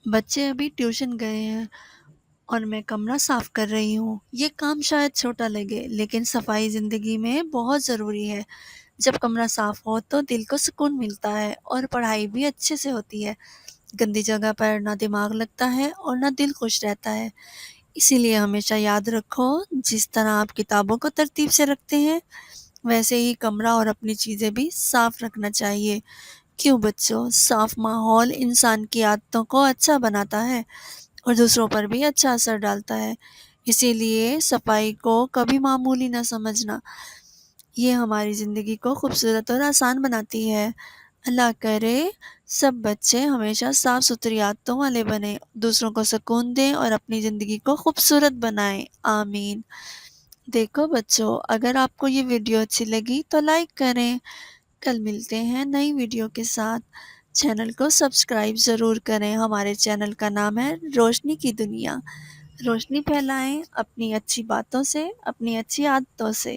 بچے ابھی ٹیوشن گئے ہیں اور میں کمرہ صاف کر رہی ہوں۔ یہ کام شاید چھوٹا لگے لیکن صفائی زندگی میں بہت ضروری ہے۔ جب کمرہ صاف ہو تو دل کو سکون ملتا ہے اور پڑھائی بھی اچھے سے ہوتی ہے۔ گندی جگہ پر نہ دماغ لگتا ہے اور نہ دل خوش رہتا ہے۔ اسی لیے ہمیشہ یاد رکھو، جس طرح آپ کتابوں کو ترتیب سے رکھتے ہیں ویسے ہی کمرہ اور اپنی چیزیں بھی صاف رکھنا چاہیے۔ کیوں بچوں، صاف ماحول انسان کی عادتوں کو اچھا بناتا ہے اور دوسروں پر بھی اچھا اثر ڈالتا ہے۔ اسی لیے صفائی کو کبھی معمولی نہ سمجھنا، یہ ہماری زندگی کو خوبصورت اور آسان بناتی ہے۔ اللہ کرے سب بچے ہمیشہ صاف ستھری عادتوں والے بنیں، دوسروں کو سکون دیں اور اپنی زندگی کو خوبصورت بنائیں۔ آمین۔ دیکھو بچوں، اگر آپ کو یہ ویڈیو اچھی لگی تو لائک کریں۔ کل ملتے ہیں نئی ویڈیو کے ساتھ۔ چینل کو سبسکرائب ضرور کریں۔ ہمارے چینل کا نام ہے روشنی کی دنیا۔ روشنی پھیلائیں اپنی اچھی باتوں سے، اپنی اچھی عادتوں سے۔